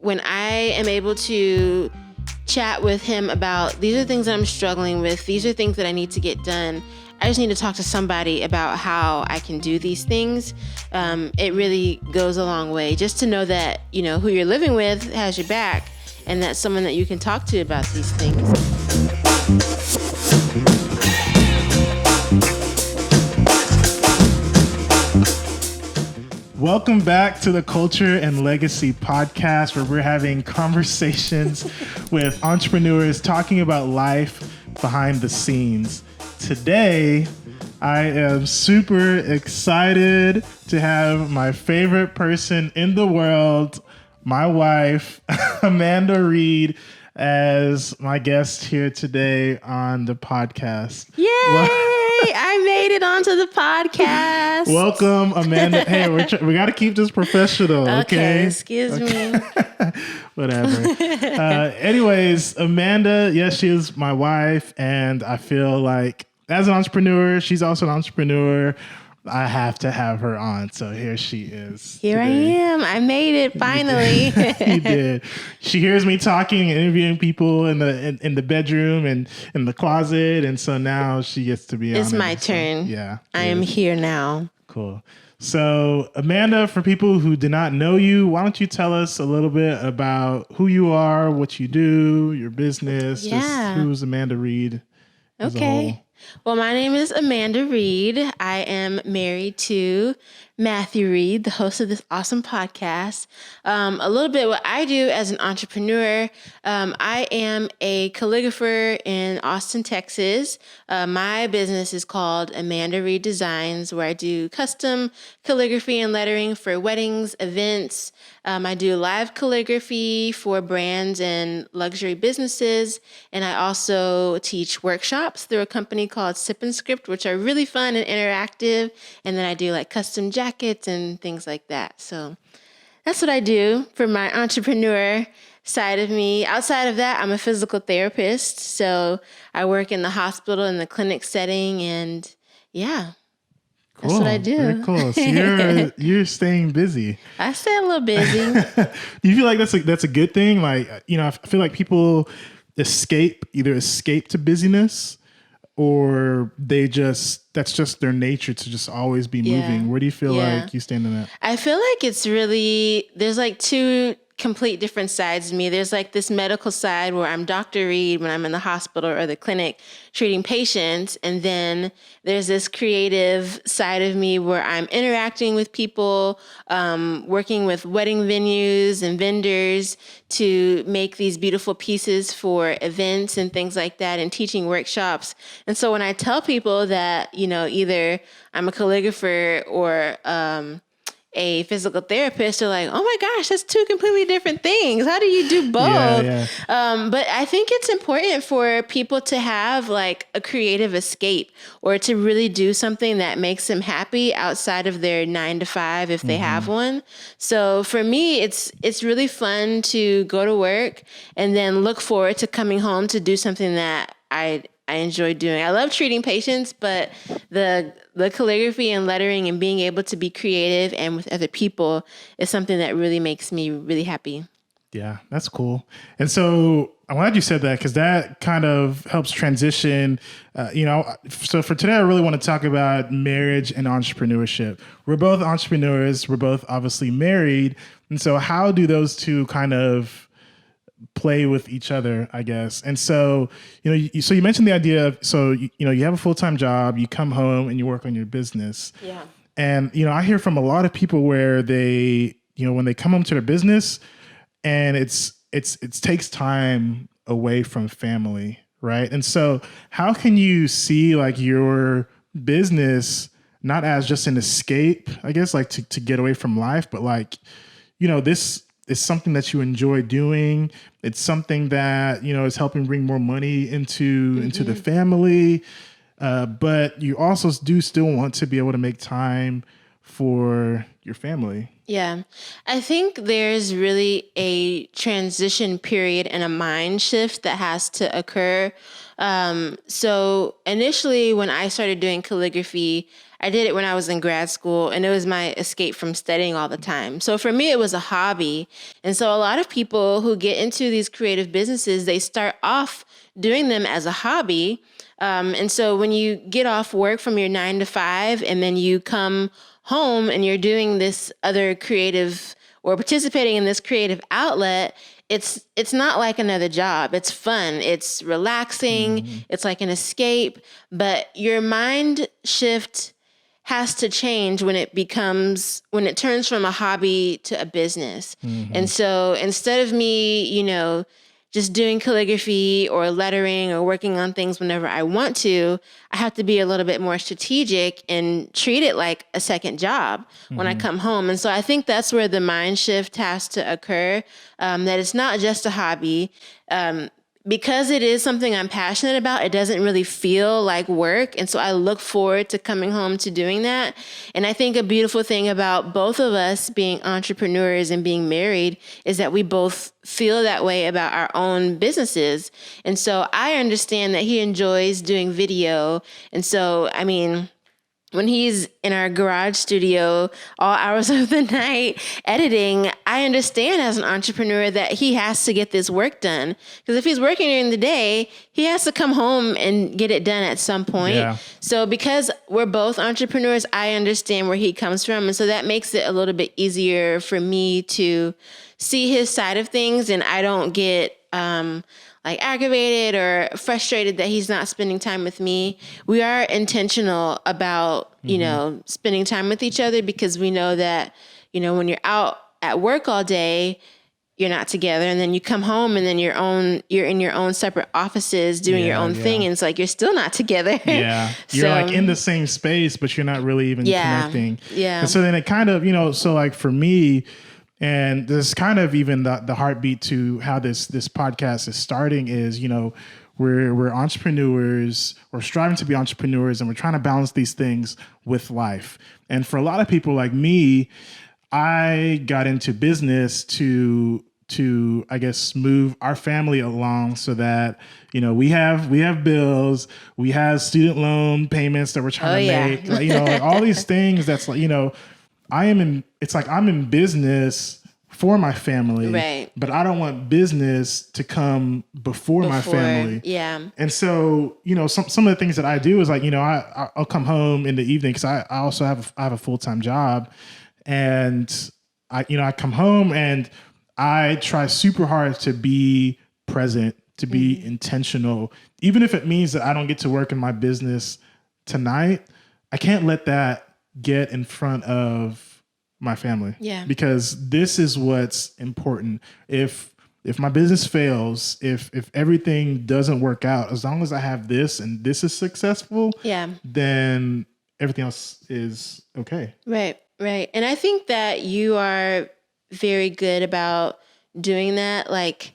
when I am able to chat with him about these are things that I'm struggling with, these are things that I need to get done, I just need to talk to somebody about how I can do these things. It really goes a long way just to know that, who you're living with has your back and that's someone that you can talk to about these things. Welcome back to the Culture and Legacy podcast, where we're having conversations with entrepreneurs talking about life behind the scenes. Today, I am super excited to have my favorite person in the world, my wife, Amanda Reid, as my guest here today on the podcast. Yay! I made it onto the podcast. Welcome, Amanda. Hey, we got to keep this professional, okay? Excuse me. Whatever. Anyways, Amanda, yes, she is my wife, and I feel like as an entrepreneur, she's also an entrepreneur. I have to have her on, so here she is. Here today. I am. I made it finally. You did. She hears me talking and interviewing people in the bedroom and in the closet, and so now she gets to be on. It's my turn. Yeah, I am here now. Cool. So, Amanda, for people who do not know you, why don't you tell us a little bit about who you are, what you do, your business, just who's Amanda Reid as a whole? Well, my name is Amanda Reid. I am married to Matthew Reid, the host of this awesome podcast. A little bit what I do as an entrepreneur. I am a calligrapher in Austin, Texas. My business is called Amanda Reid Designs, where I do custom calligraphy and lettering for weddings, events. I do live calligraphy for brands and luxury businesses. And I also teach workshops through a company called Sip and Script, which are really fun and interactive. And then I do like custom jackets and things like that. So that's what I do for my entrepreneur side of me. Outside of that, I'm a physical therapist. So I work in the hospital in the clinic setting, and yeah. Cool. That's what I do. Very cool. So you're staying busy. I stay a little busy. Do you feel like that's a good thing? Like, I feel like people escape to busyness, or that's just their nature to just always be moving. Where do you feel like you stand in that? I feel like there's like two complete different sides of me. There's like this medical side where I'm Dr. Reid when I'm in the hospital or the clinic treating patients. And then there's this creative side of me where I'm interacting with people, working with wedding venues and vendors to make these beautiful pieces for events and things like that, and teaching workshops. And so when I tell people that, either I'm a calligrapher or a physical therapist, they're like, oh my gosh, that's two completely different things. How do you do both? Yeah. But I think it's important for people to have like a creative escape, or to really do something that makes them happy outside of their 9-to-5 if they have one. So for me, it's really fun to go to work and then look forward to coming home to do something that I enjoy doing. I love treating patients, but the calligraphy and lettering and being able to be creative and with other people is something that really makes me really happy. Yeah, that's cool. And so I'm glad you said that, because that kind of helps transition. So for today, I really want to talk about marriage and entrepreneurship. We're both entrepreneurs. We're both obviously married. And so how do those two kind of play with each other, I guess? And so, so you mentioned the idea of, you have a full-time job, you come home and you work on your business. Yeah. And, I hear from a lot of people where they, when they come home to their business, and it takes time away from family, right? And so how can you see like your business not as just an escape, I guess, like to get away from life, but like, this is something that you enjoy doing. It's something that, is helping bring more money into the family. But you also do still want to be able to make time for your family. Yeah. I think there's really a transition period and a mind shift that has to occur. So initially when I started doing calligraphy, I did it when I was in grad school, and it was my escape from studying all the time. So for me, it was a hobby. And so a lot of people who get into these creative businesses, they start off doing them as a hobby. And so when you get off work from your 9 to 5 and then you come home and you're doing this other creative or participating in this creative outlet, it's not like another job. It's fun. It's relaxing. It's like an escape. But your mind shift has to change when it turns from a hobby to a business. And so instead of me, just doing calligraphy or lettering or working on things whenever I want to, I have to be a little bit more strategic and treat it like a second job when I come home. And so I think that's where the mind shift has to occur, that it's not just a hobby. Because it is something I'm passionate about, it doesn't really feel like work. And so I look forward to coming home to doing that. And I think a beautiful thing about both of us being entrepreneurs and being married is that we both feel that way about our own businesses. And so I understand that he enjoys doing video. And so, when he's in our garage studio all hours of the night editing, I understand as an entrepreneur that he has to get this work done. Because if he's working during the day, he has to come home and get it done at some point. Yeah. So because we're both entrepreneurs, I understand where he comes from. And so that makes it a little bit easier for me to see his side of things, and I don't get aggravated or frustrated that he's not spending time with me. We are intentional about, spending time with each other, because we know that, when you're out at work all day, you're not together. And then you come home and then you're in your own separate offices doing your own thing. And it's like, you're still not together. Yeah. You're like in the same space, but you're not really even connecting. Yeah. And so then it kind of, so like for me, and this is kind of even the heartbeat to how this podcast is starting is, we're entrepreneurs, we're striving to be entrepreneurs, and we're trying to balance these things with life. And for a lot of people like me, I got into business to I guess move our family along so that we have bills, we have student loan payments that we're trying to make, like all these things. That's like I'm in business for my family, right? But I don't want business to come before my family. Yeah. And so, some of the things that I do is like, I'll come home in the evening, because I also have a full-time job, and I come home and I try super hard to be present, to be intentional, even if it means that I don't get to work in my business tonight. I can't let that get in front of my family. Yeah. Because this is what's important. If my business fails, if everything doesn't work out, as long as I have this and this is successful, then everything else is okay. Right. And I think that you are very good about doing that. Like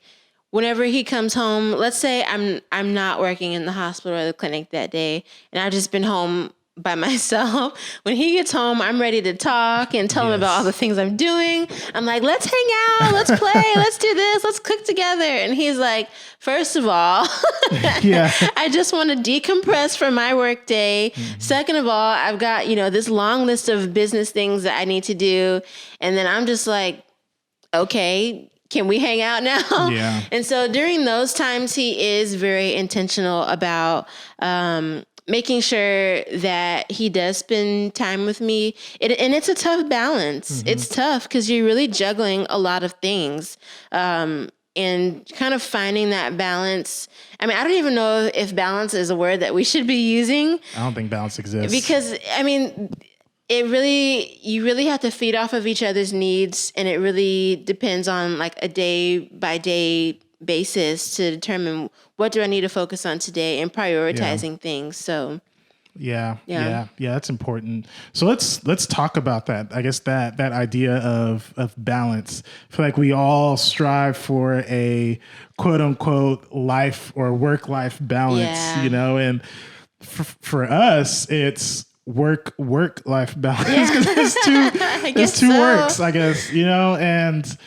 whenever he comes home, let's say I'm not working in the hospital or the clinic that day, and I've just been home by myself. When he gets home, I'm ready to talk and tell him about all the things I'm doing. I'm like, let's hang out, let's play, let's do this, let's cook together. And he's like, first of all, I just want to decompress from my work day. Second of all, I've got, this long list of business things that I need to do. And then I'm just like, okay, can we hang out now? Yeah. And so during those times, he is very intentional about, making sure that he does spend time with me. And it's a tough balance. It's tough because you're really juggling a lot of things, and kind of finding that balance. I don't even know if balance is a word that we should be using. I don't think balance exists. Because, you really have to feed off of each other's needs, and it really depends on like a day by day basis to determine what do I need to focus on today and prioritizing things. So yeah, that's important. So let's talk about that. I guess that idea of balance. I feel like we all strive for a quote unquote life or work-life balance, and for us it's work-life balance, because there's two works, I guess, and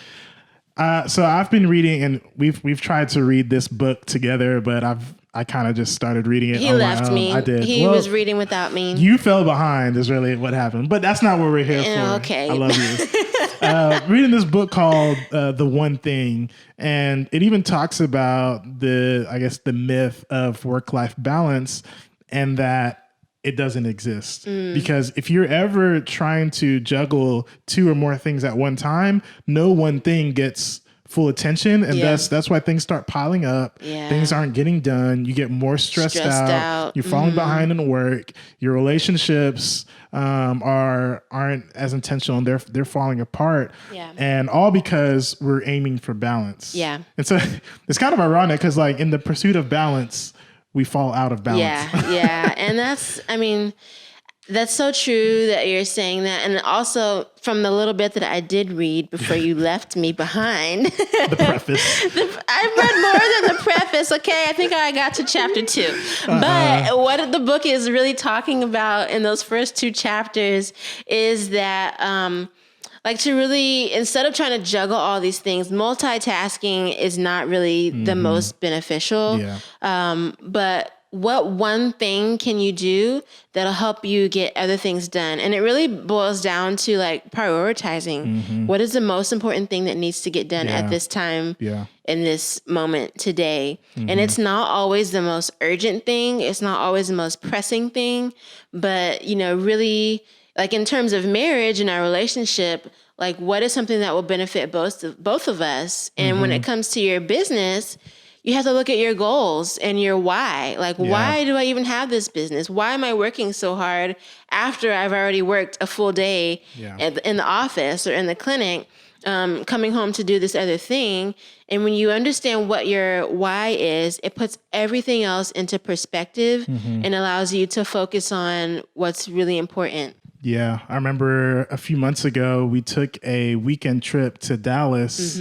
so I've been reading, and we've tried to read this book together, but I've I kind of just started reading it He on my left own. me. I did. He Well, was reading without me. you fell behind is really what happened, but that's not what we're here for. Okay. I love you. Reading this book called The One Thing, and it even talks about the myth of work-life balance, and that it doesn't exist. Because if you're ever trying to juggle two or more things at one time, no one thing gets full attention, and that's why things start piling up. Things aren't getting done. You get more stressed out. You're falling behind in work. Your relationships aren't as intentional, and they're falling apart. And all because we're aiming for balance. And so it's kind of ironic because, like, in the pursuit of balance, we fall out of balance. And that's so true that you're saying that. And also, from the little bit that I did read before you left me behind. The preface. I read more than the preface. Okay, I think I got to chapter 2. But what the book is really talking about in those first 2 chapters is that to really, instead of trying to juggle all these things, multitasking is not really the most beneficial. But what one thing can you do that'll help you get other things done? And it really boils down to like prioritizing. What is the most important thing that needs to get done at this time, in this moment today? And it's not always the most urgent thing. It's not always the most pressing thing. But, really, like in terms of marriage and our relationship, like what is something that will benefit both of us? And when it comes to your business, you have to look at your goals and your why. Like, why do I even have this business? Why am I working so hard after I've already worked a full day in the office or in the clinic, coming home to do this other thing? And when you understand what your why is, it puts everything else into perspective and allows you to focus on what's really important. Yeah, I remember a few months ago, we took a weekend trip to Dallas.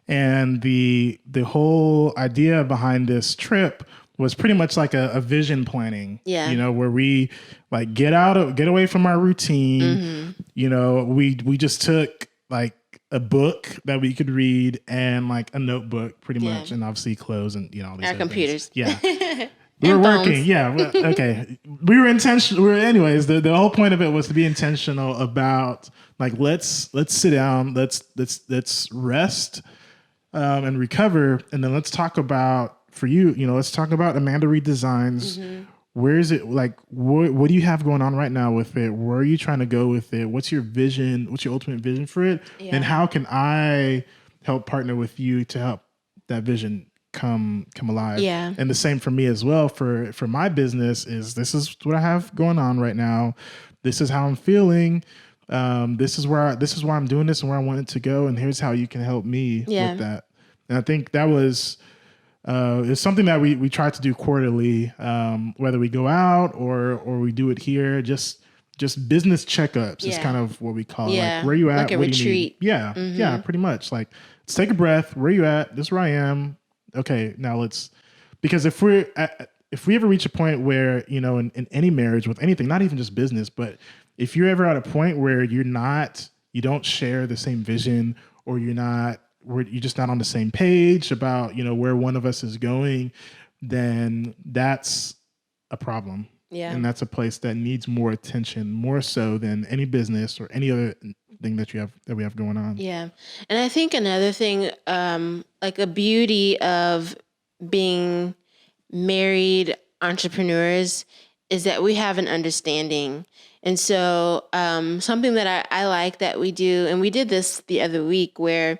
And the whole idea behind this trip was pretty much like a vision planning, where we like get away from our routine. We just took like a book that we could read and like a notebook pretty much. And obviously clothes and, all these our computers. Things. We were working. Okay. We were intentional. Anyways, the whole point of it was to be intentional about like, let's sit down. Let's rest. And recover, and then let's talk about, for you, let's talk about Amanda Reid Designs. Where is it, like, what do you have going on right now with it? Where are you trying to go with it? What's your vision? What's your ultimate vision for it? And how can I help partner with you to help that vision come alive? And the same for me as well. For my business this is what I have going on right now. This is how I'm feeling. This is why I'm doing this and where I want it to go. And here's how you can help me with that. And I think that was, it's something that we try to do quarterly, whether we go out or we do it here, just business checkups is kind of what we call it. Like, where you at? Like a what retreat. Do you need? Yeah, pretty much. Like, let's take a breath. Where you at? This is where I am. Okay, now because if we ever reach a point where, in any marriage with anything, not even just business, but if you're ever at a point where you don't share the same vision, or you're just not on the same page about, where one of us is going, then that's a problem. And that's a place that needs more attention, more so than any business or any other thing that we have going on. And I think another thing, like a beauty of being married entrepreneurs is that we have an understanding. And so something that I like that we do, and we did this the other week, where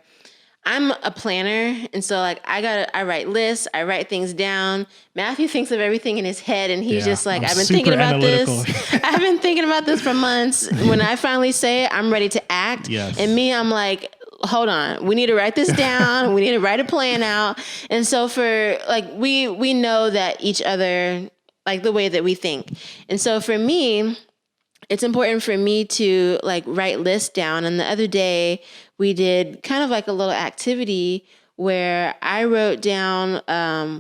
I'm a planner. And so like I write lists, I write things down. Matthew thinks of everything in his head, and he's just like, I've been thinking about this. I've been thinking about this for months. When I finally say it, I'm ready to act. And me, I'm like, hold on, we need to write this down. We need to write a plan out. And so for like, we know that each other, like the way that we think. And so for me, it's important for me to like write lists down. And the other day we did kind of like a little activity where I wrote down,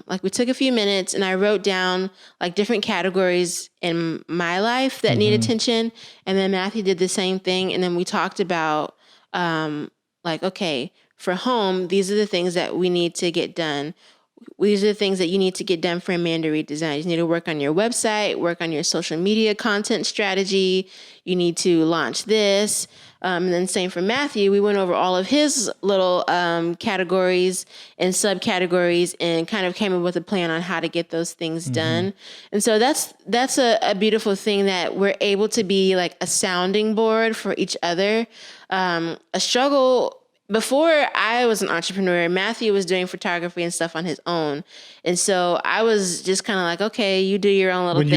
like we took a few minutes and I wrote down like different categories in my life that need attention. And then Matthew did the same thing. And then we talked about, like, okay, for home, these are the things that we need to get done. these are the things that you need to get done for Amanda Reid Design. You need to work on your website, work on your social media content strategy. You need to launch this. And then same for Matthew. We went over all of his little categories and subcategories and kind of came up with a plan on how to get those things done. And so that's a beautiful thing, that we're able to be like a sounding board for each other. A struggle before I was an entrepreneur, Matthew was doing photography and stuff on his own. And so I was just kind of like, okay, you do your own little thing.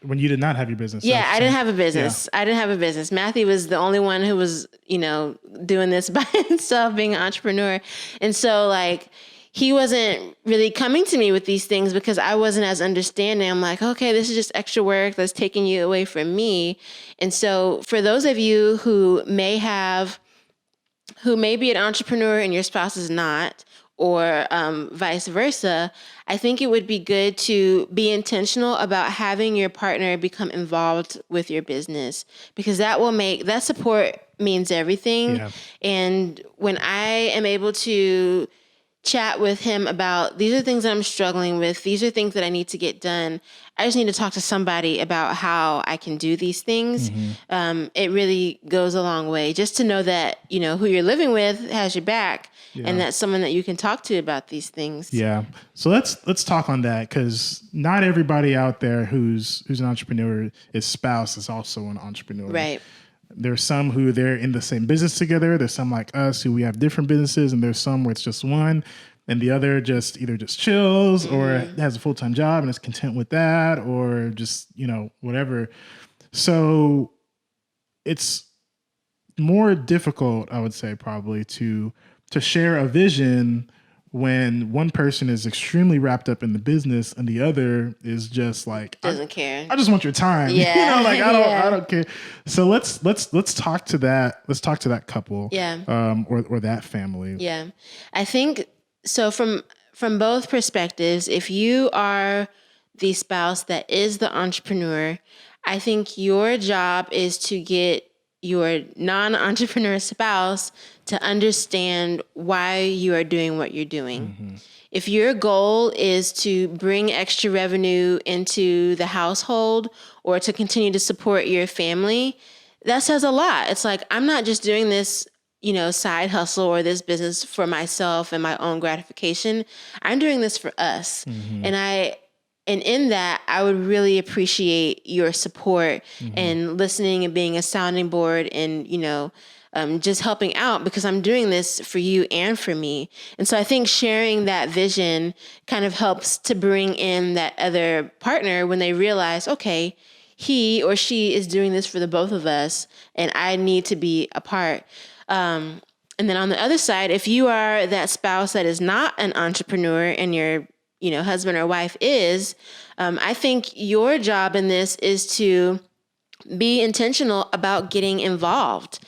When you did not have your business. Yeah, I didn't have a business. Yeah. I didn't have a business. Matthew was the only one who was, doing this by himself, being an entrepreneur. And so like, he wasn't really coming to me with these things because I wasn't as understanding. I'm like, okay, this is just extra work that's taking you away from me. And so for those of you who may be an entrepreneur and your spouse is not, or vice versa, I think it would be good to be intentional about having your partner become involved with your business, because that support means everything. Yeah. And when I am able to chat with him about, these are things that I'm struggling with, these are things that I need to get done, I just need to talk to somebody about how I can do these things. It really goes a long way just to know that, who you're living with has your back, and that's someone that you can talk to about these things. Yeah. So let's talk on that, because not everybody out there who's an entrepreneur, his spouse is also an entrepreneur. Right. There's some who they're in the same business together. There's some like us who we have different businesses, and there's some where it's just one, and the other either just chills or has a full-time job and is content with that, or just, whatever. So it's more difficult, I would say, probably to share a vision when one person is extremely wrapped up in the business and the other is just like doesn't care. I just want your time. Yeah. I don't care. So let's talk to that. Let's talk to that couple. Yeah. Or that family. Yeah. I think so from both perspectives, if you are the spouse that is the entrepreneur, I think your job is to get your non-entrepreneur spouse to understand why you are doing what you're doing. If your goal is to bring extra revenue into the household or to continue to support your family, that says a lot. It's like, I'm not just doing this, side hustle or this business for myself and my own gratification. I'm doing this for us. And in that, I would really appreciate your support and listening and being a sounding board and, just helping out, because I'm doing this for you and for me. And so I think sharing that vision kind of helps to bring in that other partner when they realize, okay, he or she is doing this for the both of us, and I need to be a part. And then on the other side, if you are that spouse that is not an entrepreneur and your husband or wife is, I think your job in this is to be intentional about getting involved.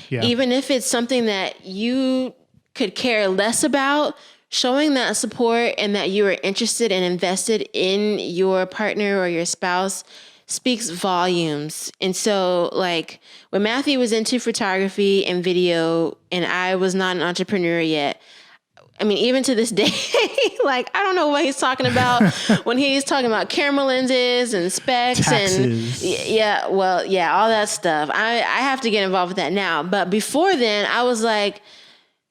Yeah. Even if it's something that you could care less about, showing that support and that you are interested and invested in your partner or your spouse speaks volumes. And so like when Matthew was into photography and video and I was not an entrepreneur yet, I mean, even to this day, like, I don't know what he's talking about when he's talking about camera lenses and specs. Taxes. And all that stuff. I have to get involved with that now. But before then, I was like,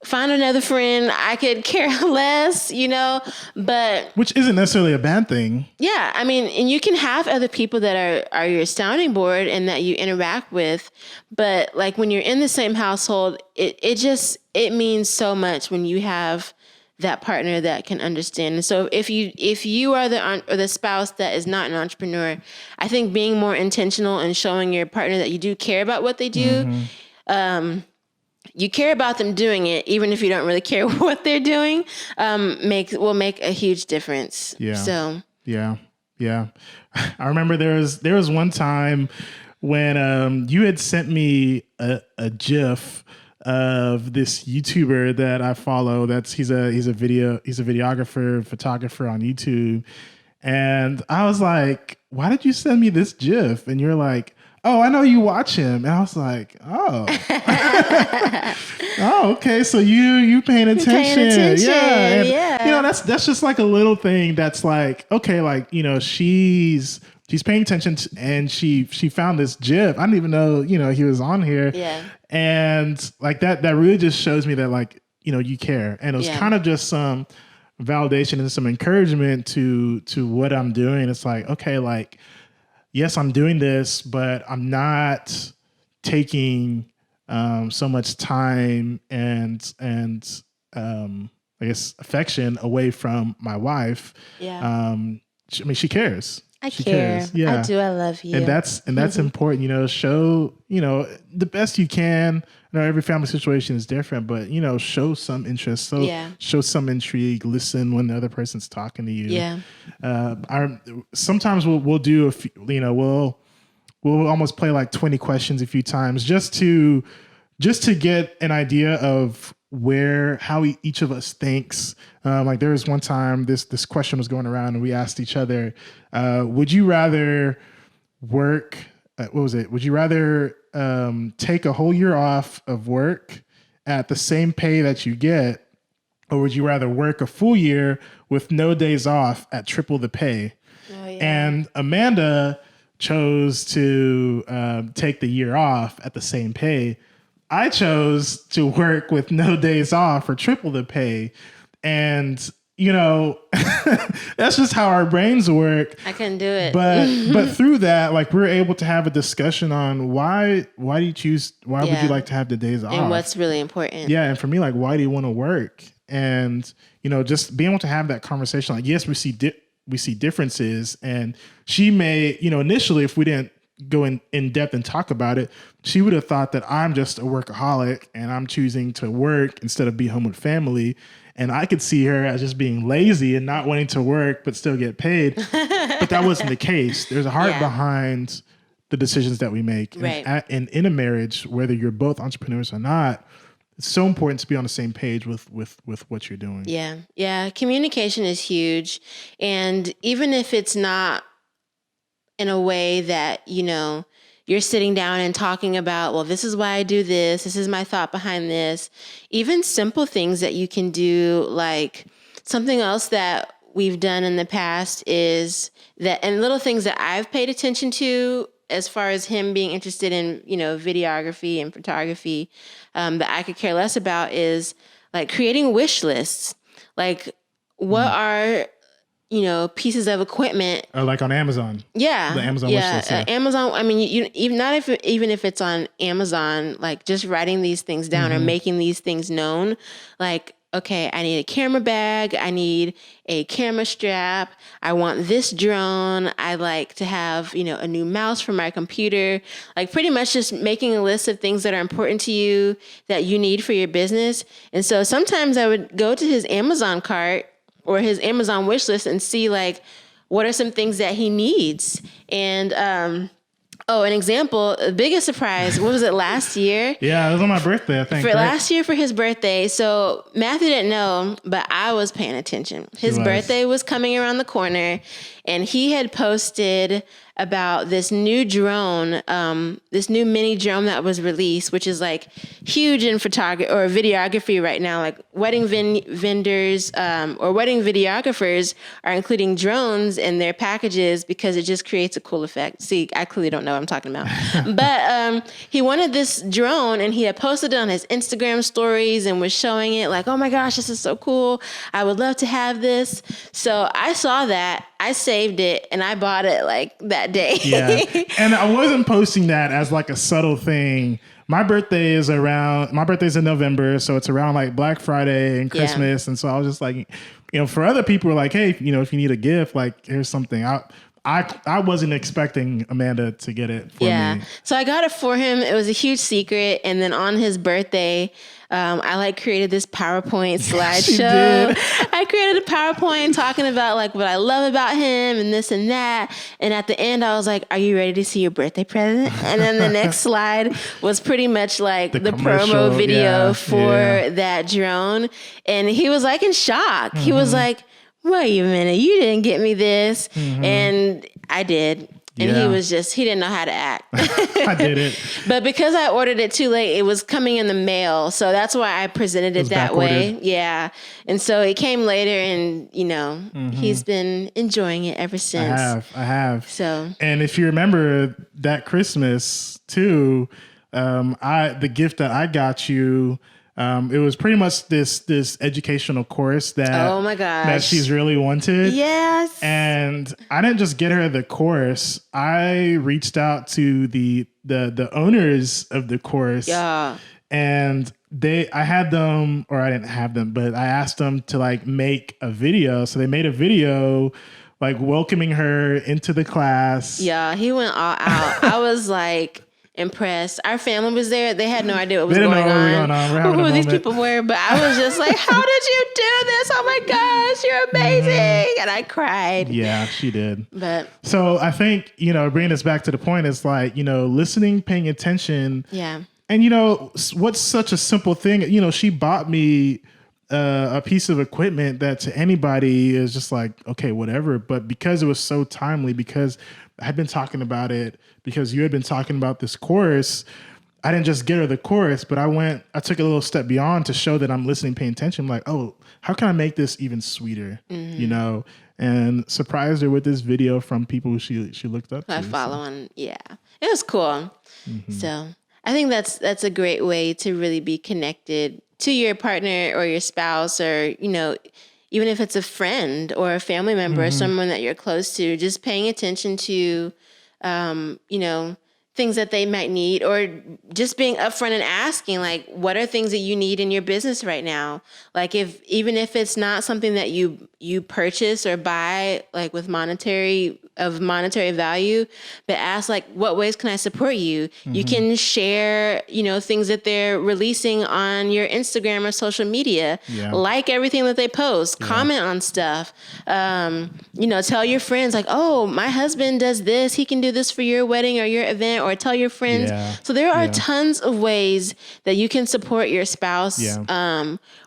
find another friend. I could care less, but. Which isn't necessarily a bad thing. Yeah. I mean, and you can have other people that are your sounding board and that you interact with. But like when you're in the same household, it means so much when you have that partner that can understand. And so if you are the spouse that is not an entrepreneur, I think being more intentional and showing your partner that you do care about what they do, you care about them doing it, even if you don't really care what they're doing, will make a huge difference. Yeah. So. Yeah. I remember there was one time when you had sent me a GIF of this YouTuber that I follow. He's a videographer, photographer on YouTube. And I was like, why did you send me this GIF? And you're like, oh, I know you watch him. And I was like, oh. Oh, okay. So you paying attention. Yeah. And, know, that's just like a little thing that's like, okay, like, you know, she's paying attention and she found this GIF. I didn't even know, you know, he was on here. Yeah. And like that really just shows me that, like, you know, you care. And it was kind of just some validation and some encouragement to what I'm doing. It's like, okay, like, yes, I'm doing this, but I'm not taking so much time and I guess affection away from my wife. Yeah. I mean, she cares. She care. cares. Yeah. I do. I love you. And that's important, you know, show, you know, the best you can. You know, every family situation is different, but, you know, show some interest. So show some intrigue, listen when the other person's talking to you. Yeah. Sometimes we'll do a few, you know, we'll almost play like 20 questions a few times just to get an idea of how each of us thinks. Like there was one time this question was going around and we asked each other, would you rather work, what was it? Would you rather take a whole year off of work at the same pay that you get, or would you rather work a full year with no days off at triple the pay? Oh, yeah. And Amanda chose to take the year off at the same pay. I chose to work with no days off for triple the pay. And, you know, that's just how our brains work. I couldn't do it. But through that, like, we're able to have a discussion on why do you choose, why would you like to have the days off? And what's really important. Yeah. And for me, like, why do you want to work? And, you know, just being able to have that conversation, like, yes, we see differences. And she may, you know, initially, if we didn't go in depth and talk about it, she would have thought that I'm just a workaholic and I'm choosing to work instead of be home with family. And I could see her as just being lazy and not wanting to work, but still get paid. But that wasn't the case. There's a heart behind the decisions that we make. Right. And in a marriage, whether you're both entrepreneurs or not, it's so important to be on the same page with what you're doing. Yeah. Yeah. Communication is huge. And even if it's not in a way that, you know, you're sitting down and talking about, well, this is why I do this. This is my thought behind this. Even simple things that you can do, like something else that we've done in the past is that, and little things that I've paid attention to as far as him being interested in, you know, videography and photography, that I could care less about is like creating wish lists. Like what are, you know, pieces of equipment, or like on Amazon. Yeah, the Amazon wish list. Amazon. I mean, you even even if it's on Amazon, like just writing these things down or making these things known. Like, okay, I need a camera bag. I need a camera strap. I want this drone. I like to have, you know, a new mouse for my computer. Like pretty much just making a list of things that are important to you that you need for your business. And so sometimes I would go to his Amazon cart or his Amazon wish list and see like, what are some things that he needs? And, an example, the biggest surprise, what was it, last year? Yeah, it was on my birthday, I think. Last year for his birthday. So Matthew didn't know, but I was paying attention. His birthday was coming around the corner, and he had posted about this new drone, this new mini drone that was released, which is like huge in photography or videography right now. Like wedding vendors or wedding videographers are including drones in their packages because it just creates a cool effect. See, I clearly don't know what I'm talking about. But he wanted this drone and he had posted it on his Instagram stories and was showing it like, oh my gosh, this is so cool. I would love to have this. So I saw that. I saved it and I bought it like that day. Yeah. And I wasn't posting that as like a subtle thing. My birthday is in November. So it's around like Black Friday and Christmas. Yeah. And so I was just like, you know, for other people were like, hey, you know, if you need a gift, like here's something. I wasn't expecting Amanda to get it for me. So I got it for him. It was a huge secret. And then on his birthday, I like created this PowerPoint slideshow. I created a PowerPoint talking about like what I love about him and this and that. And at the end, I was like, are you ready to see your birthday present? And then the next slide was pretty much like the promo video for that drone. And he was like in shock. Mm-hmm. He was like, wait a minute, you didn't get me this. Mm-hmm. And I did. And Yeah. he didn't know how to act. I did it. But because I ordered it too late, it was coming in the mail. So that's why I presented it that way. Yeah. And so it came later and, he's been enjoying it ever since. I have. So. And if you remember that Christmas too, the gift that I got you, it was pretty much this educational course that, oh my gosh, that she's really wanted. Yes. And I didn't just get her the course. I reached out to the owners of the course. Yeah. And I had them, or I didn't have them, but I asked them to like make a video. So they made a video like welcoming her into the class. Yeah, he went all out. I was like impressed. Our family was there. They had no idea what was going on. Who these people were, but I was just like, how did you do this? Oh my gosh, you're amazing. And I cried. Yeah, she did. But so I think, bringing us back to the point is like, listening, paying attention. Yeah. And what's such a simple thing, she bought me a piece of equipment that to anybody is just like, okay, whatever. But because it was so timely, because I had been talking about it, because you had been talking about this course, I didn't just get her the course, but I took a little step beyond to show that I'm listening, paying attention. I'm like, oh, how can I make this even sweeter? And surprised her with this video from people who she looked up to. I follow on. Yeah, it was cool. So I think that's a great way to really be connected to your partner or your spouse, or, even if it's a friend or a family member or someone that you're close to, just paying attention to, things that they might need, or just being upfront and asking, like, what are things that you need in your business right now? Like, even if it's not something that you purchase or buy, like with monetary value, but ask, like, what ways can I support you? You can share, things that they're releasing on your Instagram or social media, like everything that they post, comment on stuff, tell your friends, like, oh, my husband does this, he can do this for your wedding or your event, or tell your friends. So there are tons of ways that you can support your spouse,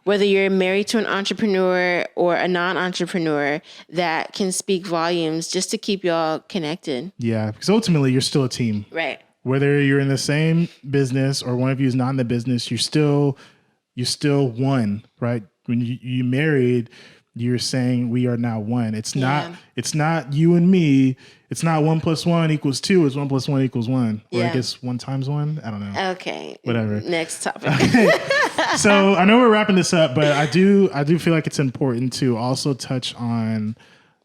whether you're married to an entrepreneur or a non-entrepreneur, that can speak volumes just to keep y'all connected. Yeah, because ultimately you're still a team. Right. Whether you're in the same business or one of you is not in the business, you're still one, right? When you married, you're saying we are now one. It's not you and me. It's not 1 + 1 = 2. It's 1 + 1 = 1. Or I guess 1 × 1. I don't know. Okay. Whatever. Next topic. So I know we're wrapping this up, but I do feel like it's important to also touch on,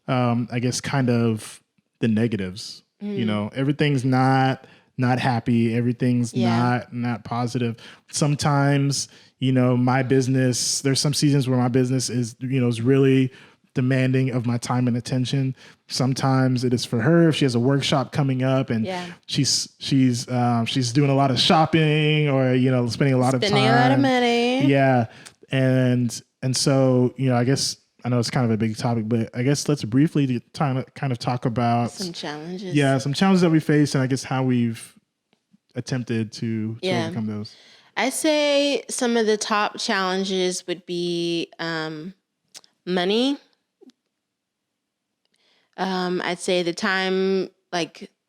I guess, kind of the negatives. Everything's not happy. Everything's not positive. Sometimes, my business, there's some seasons where my business is really demanding of my time and attention. Sometimes it is for her if she has a workshop coming up and she's doing a lot of shopping, or spending a lot of money. Yeah. And so, I guess, I know it's kind of a big topic, but I guess let's briefly kind of talk about some challenges. Yeah, some challenges that we face, and I guess how we've attempted to overcome those. I'd say some of the top challenges would be money. I'd say the time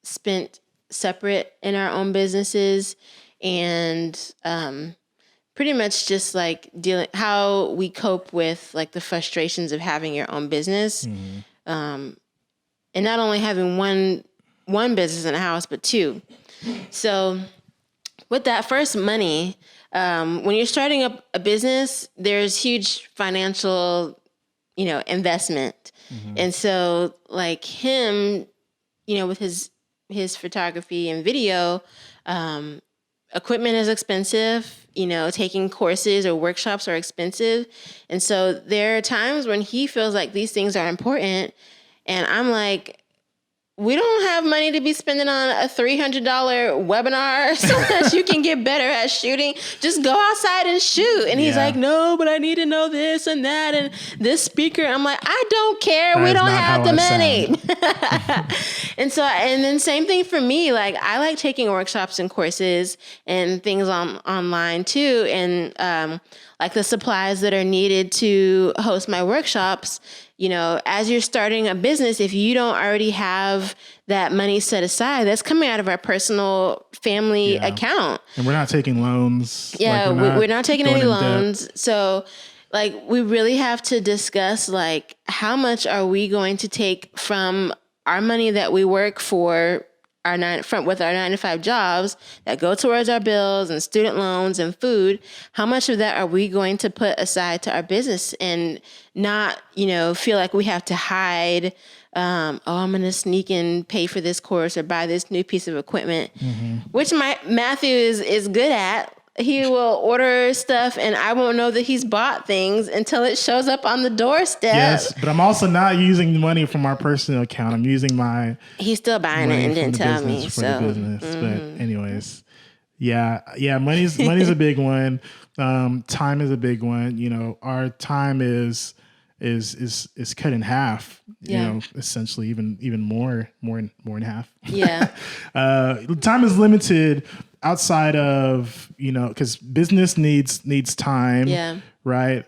spent separate in our own businesses, and pretty much just how we cope with the frustrations of having your own business, and not only having one business in the house, but two. So with that, first, money. When you're starting up a business, there's huge financial, investment. And so him, with his photography and video, equipment is expensive, taking courses or workshops are expensive. And so there are times when he feels like these things are important. And I'm like, we don't have money to be spending on a $300 webinar so that you can get better at shooting. Just go outside and shoot. And he's like, no, but I need to know this and that and this speaker. I'm like, I don't care. We don't have the money. And then same thing for me. I like taking workshops and courses and things online too. And like the supplies that are needed to host my workshops. You know, as you're starting a business, if you don't already have that money set aside, that's coming out of our personal family account. And we're not taking loans. Yeah, like we're not taking any going in loans. debt. So like we really have to discuss like how much are we going to take from our money that we work for with our 9 to 5 jobs that go towards our bills and student loans and food. How much of that are we going to put aside to our business and not, you know, feel like we have to hide, I'm going to sneak and pay for this course or buy this new piece of equipment, which Matthew is good at. He will order stuff and I won't know that he's bought things until it shows up on the doorstep. Yes, but I'm also not using money from our personal account. I'm using my He's still buying it and didn't tell me. For the business. But anyways, yeah, money's a big one. Time is a big one. You know, our time is cut in half. You know, essentially even more in half. Yeah. Time is limited outside of, you know, because business needs time. Yeah. Right.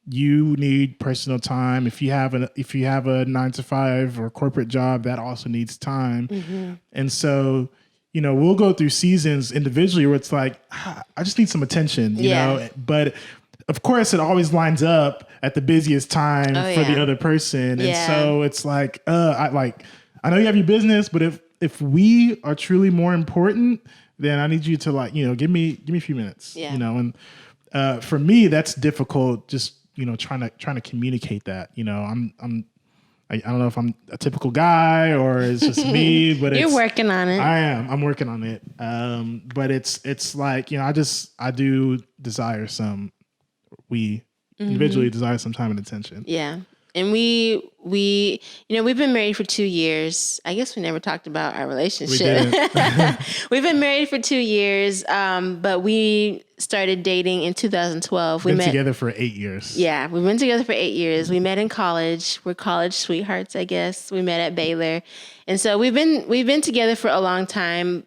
You need personal time. If you have a 9 to 5 or corporate job, that also needs time. And so, you know, we'll go through seasons individually where it's like, I just need some attention, you know, but of course it always lines up at the busiest time for the other person. And so it's like, I know you have your business, but if we are truly more important, then I need you to, like, you know, give me a few minutes, you know, and for me, that's difficult. Just, you know, trying to communicate that, you know, I don't know if I'm a typical guy or it's just me, but you're working on it. I'm working on it. But it's like, you know, I do desire we individually desire some time and attention. Yeah. And we, you know, we've been married for 2 years. I guess we never talked about our relationship. We've been married for 2 years, but we started dating in 2012. We've been together for 8 years. Yeah, we've been together for 8 years. We met in college. We're college sweethearts, I guess. We met at Baylor, and so we've been together for a long time.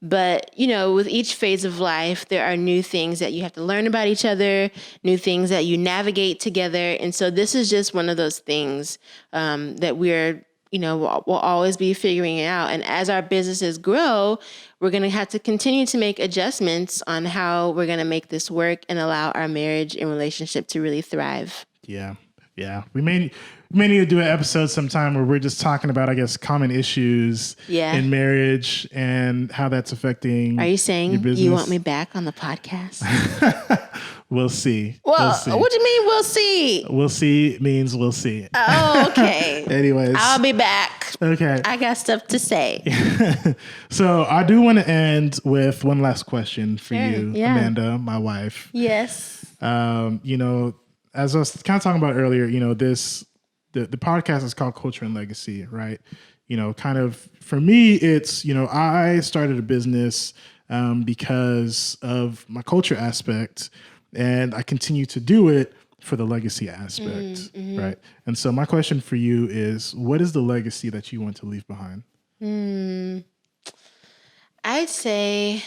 But, you know, with each phase of life, there are new things that you have to learn about each other, new things that you navigate together. And so this is just one of those things that we're, you know, we'll always be figuring it out. And as our businesses grow, we're going to have to continue to make adjustments on how we're going to make this work and allow our marriage and relationship to really thrive. Yeah. Yeah. We may need to do an episode sometime where we're just talking about, I guess, common issues in marriage and how that's affecting. Are you saying you want me back on the podcast? We'll see. Well, we'll see. What do you mean we'll see? We'll see means we'll see. Oh, okay. Anyways. I'll be back. Okay. I got stuff to say. So I do want to end with one last question for you, Amanda, my wife. Yes. You know, as I was kind of talking about earlier, you know, the podcast is called Culture and Legacy, right? You know, kind of for me, it's, you know, I started a business because of my culture aspect, and I continue to do it for the legacy aspect, right? And so my question for you is, what is the legacy that you want to leave behind? I'd say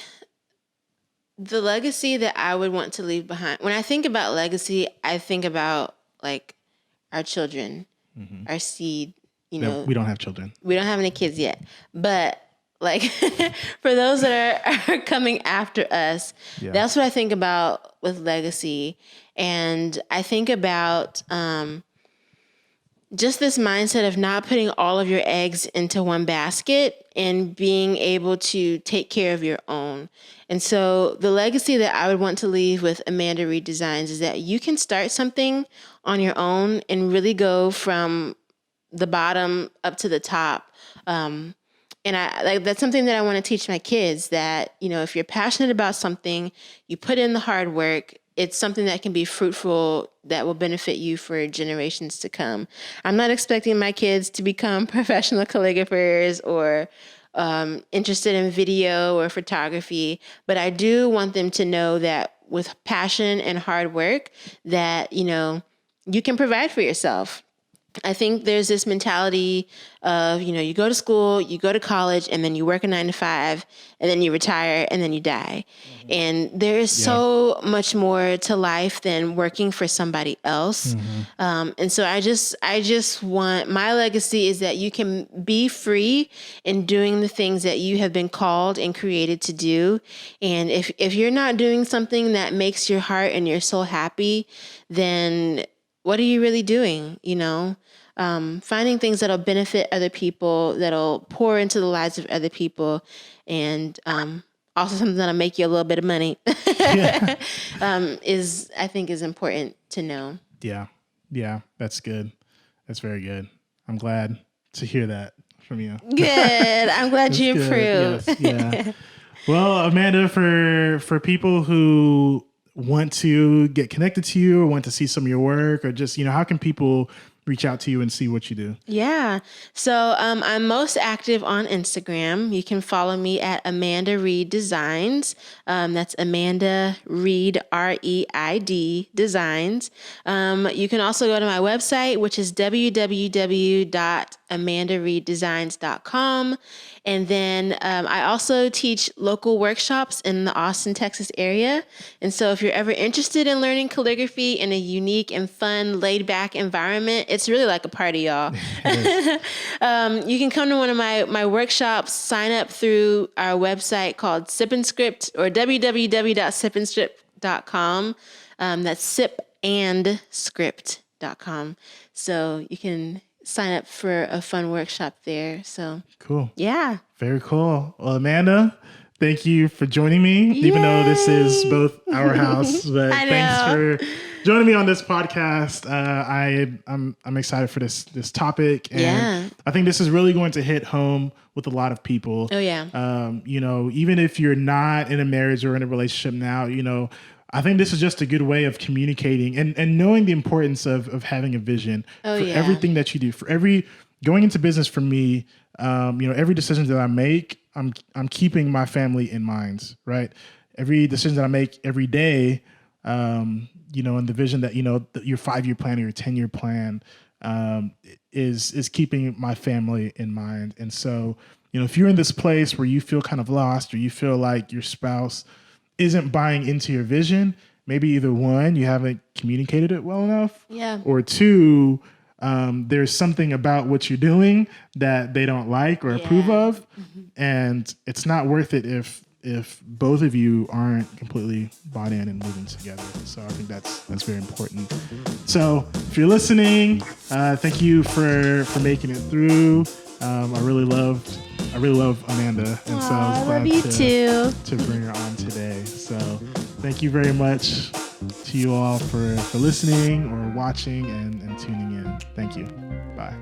the legacy that I would want to leave behind. When I think about legacy, I think about like our children, our seed, you know. We don't have children. We don't have any kids yet. But like for those that are coming after us, that's what I think about with legacy. And I think about just this mindset of not putting all of your eggs into one basket and being able to take care of your own. And so the legacy that I would want to leave with Amanda Reid Designs is that you can start something on your own and really go from the bottom up to the top. And that's something that I want to teach my kids, that, you know, if you're passionate about something, you put in the hard work, it's something that can be fruitful, that will benefit you for generations to come. I'm not expecting my kids to become professional calligraphers or interested in video or photography, but I do want them to know that with passion and hard work that, you know, you can provide for yourself. I think there's this mentality of, you go to school, you go to college, and then you work a 9 to 5, and then you retire, and then you die. Mm-hmm. And there is so much more to life than working for somebody else. Mm-hmm. And so I just want, my legacy is that you can be free in doing the things that you have been called and created to do. And if you're not doing something that makes your heart and your soul happy, then what are you really doing? Finding things that'll benefit other people, that'll pour into the lives of other people, and also something that'll make you a little bit of money I think is important to know. Yeah, that's good. That's very good. I'm glad to hear that from you. Good. I'm glad you improved. Yes, yeah. Well, Amanda, for people who want to get connected to you or want to see some of your work, or just, how can people reach out to you and see what you do? Yeah. So I'm most active on Instagram. You can follow me at Amanda Reid Designs. That's Amanda Reid, REID Designs. You can also go to my website, which is www.amandareiddesigns.com. And then I also teach local workshops in the Austin, Texas area. And so if you're ever interested in learning calligraphy in a unique and fun, laid-back environment, it's really like a party, y'all. You can come to one of my workshops, sign up through our website called Sip and Script, or www.sipandscript.com. That's sipandscript.com. So you can sign up for a fun workshop there. So cool. Yeah. Very cool. Well, Amanda, thank you for joining me, even though this is both our house. But thanks for joining me on this podcast. I'm excited for this topic, and I think this is really going to hit home with a lot of people. Oh yeah. Even if you're not in a marriage or in a relationship now, I think this is just a good way of communicating and knowing the importance of having a vision for everything that you do. For going into business for me, every decision that I make, I'm keeping my family in mind, right? Every decision that I make every day, and the vision that, your 5-year plan or your 10-year plan is keeping my family in mind. And so, if you're in this place where you feel kind of lost, or you feel like your spouse isn't buying into your vision, maybe either one, you haven't communicated it well enough, or two, there's something about what you're doing that they don't like or approve of, and it's not worth it if both of you aren't completely bought in and moving together. So I think that's very important. So if you're listening, thank you for making it through. I really love Amanda, and so I was glad to bring her on today. So thank you very much to you all for listening or watching and tuning in. Thank you. Bye.